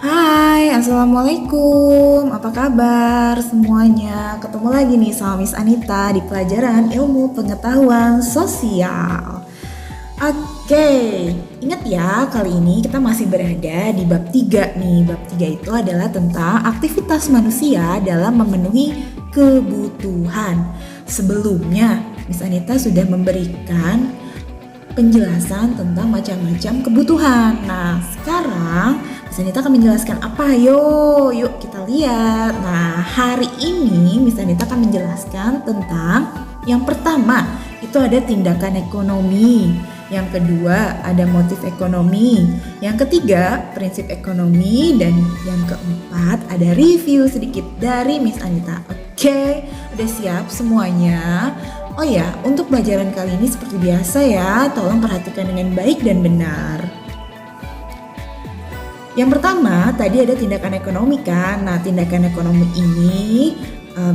Hai, Assalamualaikum. Apa kabar semuanya? Ketemu lagi nih sama Miss Anita di pelajaran ilmu pengetahuan sosial. Oke, ingat ya, kali ini kita masih berada di bab 3 nih. Bab 3 itu adalah tentang aktivitas manusia dalam memenuhi kebutuhan. Sebelumnya, Miss Anita sudah memberikan penjelasan tentang macam-macam kebutuhan. Nah, sekarang Miss Anita akan menjelaskan apa? Yuk kita lihat. Nah, hari ini Miss Anita akan menjelaskan tentang yang pertama, itu ada tindakan ekonomi. Yang kedua, ada motif ekonomi. Yang ketiga, prinsip ekonomi. Dan yang keempat, ada review sedikit dari Miss Anita. Oke, udah siap semuanya? Oh ya, untuk pelajaran kali ini seperti biasa ya, tolong perhatikan dengan baik dan benar. Yang pertama, tadi ada tindakan ekonomi kan. Nah, tindakan ekonomi ini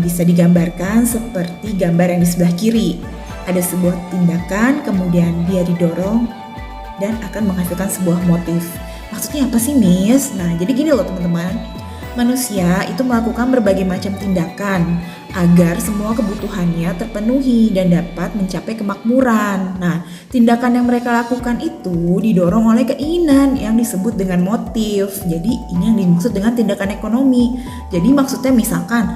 bisa digambarkan seperti gambar yang di sebelah kiri. Ada sebuah tindakan, kemudian dia didorong dan akan menghasilkan sebuah motif. Maksudnya apa sih, Miss? Nah, jadi gini loh teman-teman. Manusia itu melakukan berbagai macam tindakan agar semua kebutuhannya terpenuhi dan dapat mencapai kemakmuran. Nah, tindakan yang mereka lakukan itu didorong oleh keinginan yang disebut dengan motif. Jadi ini yang dimaksud dengan tindakan ekonomi. Jadi maksudnya misalkan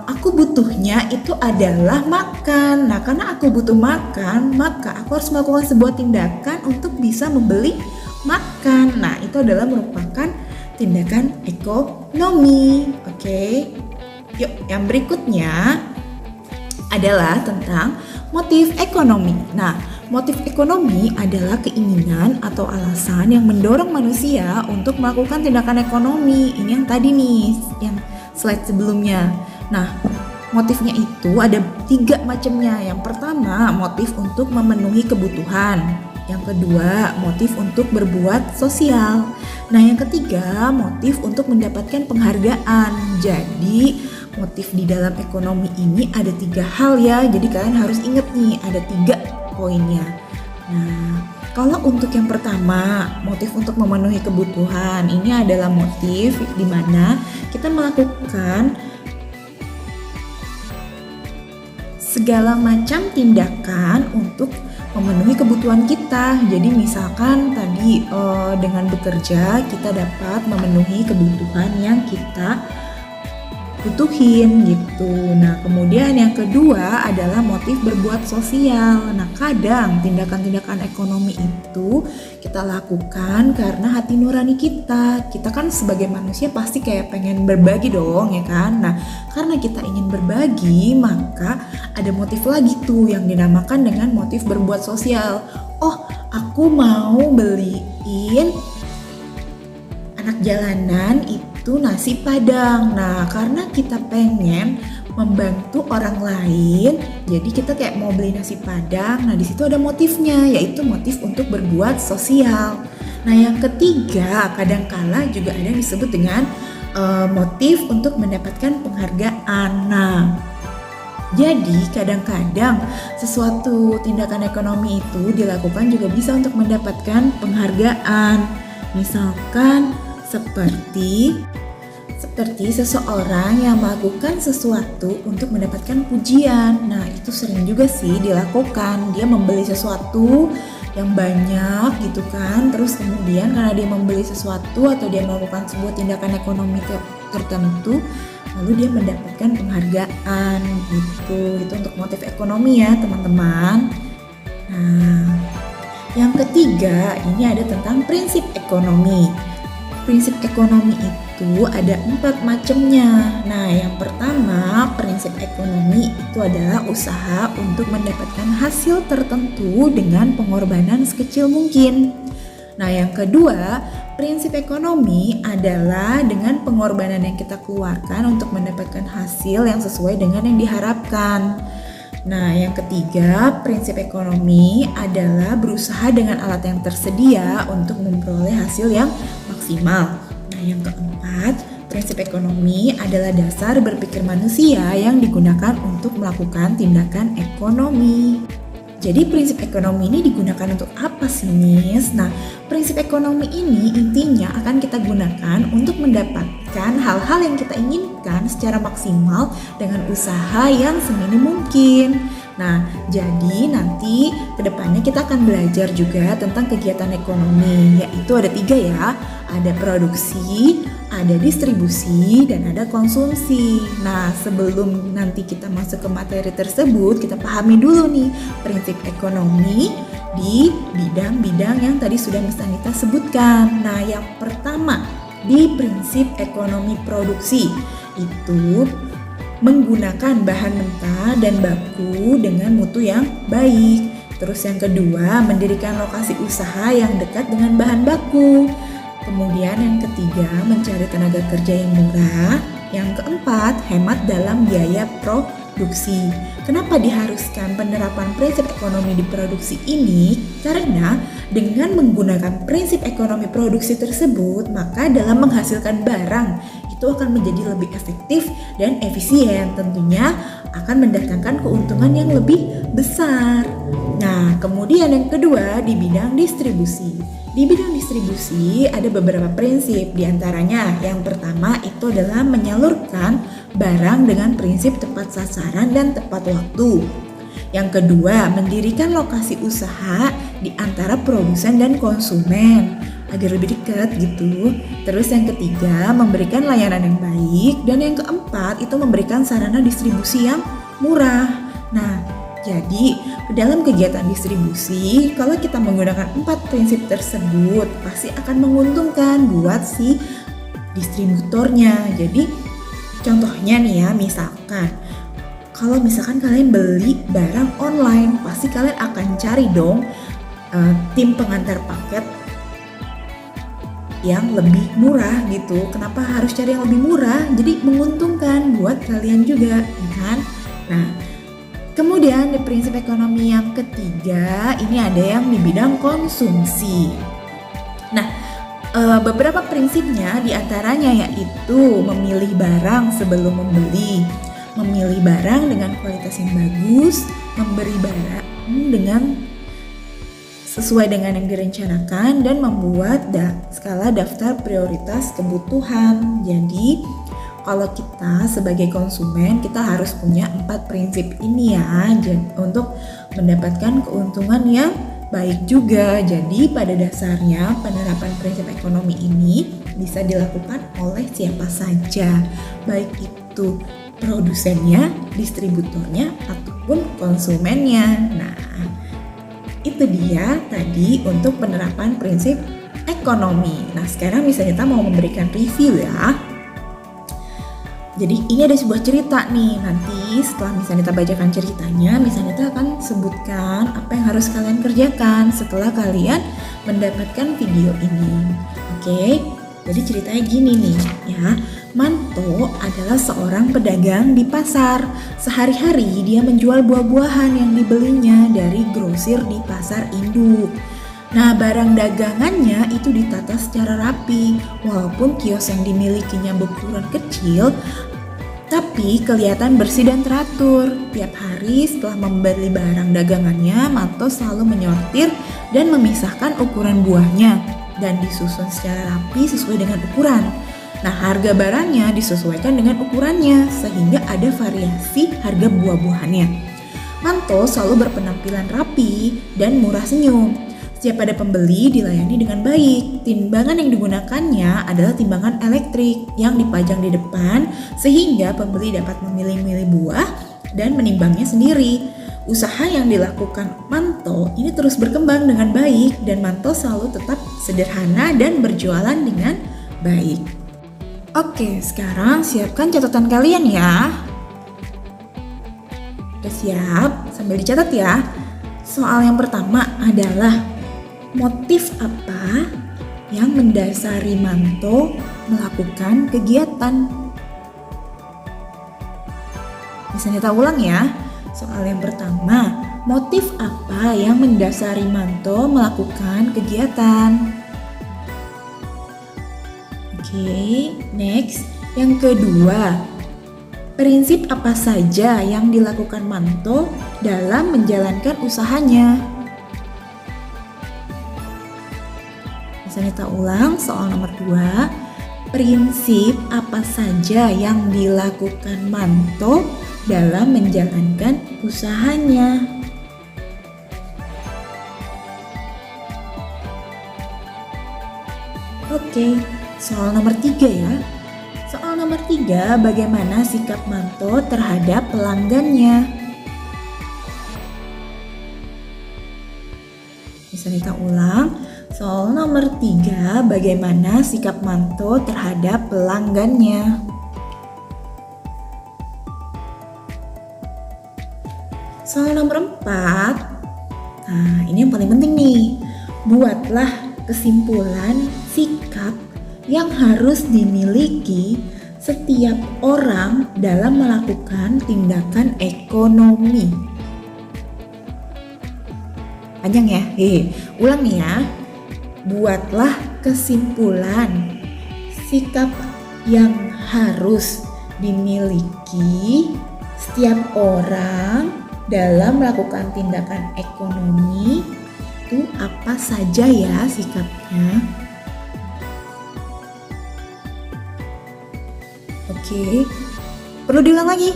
aku butuhnya itu adalah makan. Nah, karena aku butuh makan, maka aku harus melakukan sebuah tindakan untuk bisa membeli makan. Nah, itu adalah merupakan tindakan ekonomi. Oke. Yuk, yang berikutnya adalah tentang motif ekonomi. Nah, motif ekonomi adalah keinginan atau alasan yang mendorong manusia untuk melakukan tindakan ekonomi. Ini yang tadi nih, yang slide sebelumnya. Nah, motifnya itu ada 3 macamnya. Yang pertama, motif untuk memenuhi kebutuhan. Yang kedua, motif untuk berbuat sosial. Nah, yang ketiga, motif untuk mendapatkan penghargaan. Jadi, motif di dalam ekonomi ini ada 3 hal ya. Jadi kalian harus ingat nih, ada 3 poinnya. Nah, kalau untuk yang pertama, motif untuk memenuhi kebutuhan, ini adalah motif di mana kita melakukan segala macam tindakan untuk memenuhi kebutuhan kita. Jadi misalkan tadi dengan bekerja kita dapat memenuhi kebutuhan yang kita butuhin gitu. Nah, kemudian yang kedua adalah motif berbuat sosial. Nah, kadang tindakan-tindakan ekonomi itu kita lakukan karena hati nurani kita. Kita kan sebagai manusia pasti kayak pengen berbagi dong ya kan. Nah, karena kita ingin berbagi, maka ada motif lagi tuh yang dinamakan dengan motif berbuat sosial. Oh, aku mau beliin anak jalanan itu nasi padang. Nah, karena kita pengen membantu orang lain, jadi kita kayak mau beli nasi padang. Nah, di situ ada motifnya, yaitu motif untuk berbuat sosial. Nah, yang ketiga, kadangkala juga ada yang disebut dengan motif untuk mendapatkan penghargaan. Nah, jadi kadang-kadang sesuatu tindakan ekonomi itu dilakukan juga bisa untuk mendapatkan penghargaan. Misalkan seperti seseorang yang melakukan sesuatu untuk mendapatkan pujian. Nah, itu sering juga sih dilakukan. Dia membeli sesuatu yang banyak gitu kan. Terus kemudian karena dia membeli sesuatu atau dia melakukan sebuah tindakan ekonomi tertentu, lalu dia mendapatkan penghargaan gitu. Itu untuk motif ekonomi ya, teman-teman. Nah, yang ketiga ini ada tentang prinsip ekonomi. Prinsip ekonomi itu ada 4 macamnya. Nah, yang pertama, prinsip ekonomi itu adalah usaha untuk mendapatkan hasil tertentu dengan pengorbanan sekecil mungkin. Nah, yang kedua, prinsip ekonomi adalah dengan pengorbanan yang kita keluarkan untuk mendapatkan hasil yang sesuai dengan yang diharapkan. Nah, yang ketiga, prinsip ekonomi adalah berusaha dengan alat yang tersedia untuk memperoleh hasil yang maksimal. Nah, yang keempat, prinsip ekonomi adalah dasar berpikir manusia yang digunakan untuk melakukan tindakan ekonomi. Jadi prinsip ekonomi ini digunakan untuk apa sih, Nis? Nah, prinsip ekonomi ini intinya akan kita gunakan untuk mendapatkan hal-hal yang kita inginkan secara maksimal dengan usaha yang seminim mungkin. Nah, jadi nanti kedepannya kita akan belajar juga tentang kegiatan ekonomi, yaitu ada 3 ya. Ada produksi, ada distribusi, dan ada konsumsi. Nah, sebelum nanti kita masuk ke materi tersebut, kita pahami dulu nih prinsip ekonomi di bidang-bidang yang tadi sudah Miss Anita sebutkan. Nah, yang pertama di prinsip ekonomi produksi itu menggunakan bahan mentah dan baku dengan mutu yang baik. Terus yang kedua, mendirikan lokasi usaha yang dekat dengan bahan baku. Kemudian yang ketiga, mencari tenaga kerja yang murah. Yang keempat, hemat dalam biaya produksi. Kenapa diharuskan penerapan prinsip ekonomi di produksi ini? Karena dengan menggunakan prinsip ekonomi produksi tersebut, maka dalam menghasilkan barang itu akan menjadi lebih efektif dan efisien, tentunya akan mendatangkan keuntungan yang lebih besar. Nah, kemudian yang kedua di bidang distribusi. Di bidang distribusi ada beberapa prinsip, diantaranya yang pertama itu adalah menyalurkan barang dengan prinsip tepat sasaran dan tepat waktu. Yang kedua, mendirikan lokasi usaha di antara produsen dan konsumen agar lebih dekat gitu. Terus yang ketiga, memberikan layanan yang baik. Dan yang keempat, itu memberikan sarana distribusi yang murah. Nah, jadi dalam kegiatan distribusi, kalau kita menggunakan 4 prinsip tersebut, pasti akan menguntungkan buat si distributornya. Jadi contohnya nih ya, kalau misalkan kalian beli barang online, pasti kalian akan cari dong tim pengantar paket yang lebih murah gitu. Kenapa harus cari yang lebih murah? Jadi menguntungkan buat kalian juga, ya kan? Nah, kemudian di prinsip ekonomi yang ketiga, ini ada yang di bidang konsumsi. Nah, beberapa prinsipnya diantaranya yaitu memilih barang sebelum membeli, memilih barang dengan kualitas yang bagus, memberi barang dengan sesuai dengan yang direncanakan, dan membuat skala daftar prioritas kebutuhan. Jadi kalau kita sebagai konsumen, kita harus punya 4 prinsip ini ya, untuk mendapatkan keuntungan yang baik juga. Jadi pada dasarnya penerapan prinsip ekonomi ini bisa dilakukan oleh siapa saja, baik itu produsennya, distributornya, ataupun konsumennya. Nah, itu dia tadi untuk penerapan prinsip ekonomi. Nah, sekarang Miss Anita mau memberikan review ya. Jadi ini ada sebuah cerita nih. Nanti setelah Miss Anita bacakan ceritanya, Miss Anita akan sebutkan apa yang harus kalian kerjakan setelah kalian mendapatkan video ini. Oke, jadi ceritanya gini nih ya. Manto adalah seorang pedagang di pasar. Sehari-hari dia menjual buah-buahan yang dibelinya dari grosir di pasar induk. Nah, barang dagangannya itu ditata secara rapi. Walaupun kios yang dimilikinya berukuran kecil, tapi kelihatan bersih dan teratur. Tiap hari setelah membeli barang dagangannya, Manto selalu menyortir dan memisahkan ukuran buahnya dan disusun secara rapi sesuai dengan ukuran. Nah, harga barangnya disesuaikan dengan ukurannya sehingga ada variasi harga buah-buahannya. Manto selalu berpenampilan rapi dan murah senyum. Setiap ada pembeli dilayani dengan baik. Timbangan yang digunakannya adalah timbangan elektrik yang dipajang di depan sehingga pembeli dapat memilih-milih buah dan menimbangnya sendiri. Usaha yang dilakukan Manto ini terus berkembang dengan baik dan Manto selalu tetap sederhana dan berjualan dengan baik. Oke, sekarang siapkan catatan kalian ya. Udah siap? Sambil dicatat ya. Soal yang pertama adalah motif apa yang mendasari Manto melakukan kegiatan? Bisa kita ulang ya. Soal yang pertama, motif apa yang mendasari Manto melakukan kegiatan? Oke, next. Yang kedua, Prinsip apa saja yang dilakukan Manto dalam menjalankan usahanya? Bisa kita ulang soal nomor 2. Prinsip apa saja yang dilakukan Manto dalam menjalankan usahanya? Oke, soal nomor 3 ya. Soal nomor 3, bagaimana sikap Manto terhadap pelanggannya? Bisa kita ulang. Soal nomor 3, bagaimana sikap Manto terhadap pelanggannya? Soal nomor 4, nah ini yang paling penting nih. Buatlah kesimpulan sikap yang harus dimiliki setiap orang dalam melakukan tindakan ekonomi. Panjang ya? Ulang nih ya. Buatlah kesimpulan sikap yang harus dimiliki setiap orang dalam melakukan tindakan ekonomi. Itu apa saja ya sikapnya? Oke, perlu diulang lagi.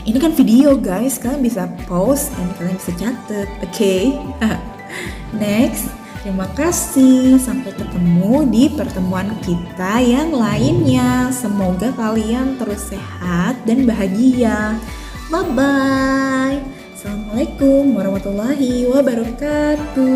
Ini kan video guys, kalian bisa pause dan kalian bisa catat. Oke. Next, terima kasih. Sampai ketemu di pertemuan kita yang lainnya. Semoga kalian terus sehat dan bahagia. Bye-bye. Assalamualaikum warahmatullahi wabarakatuh.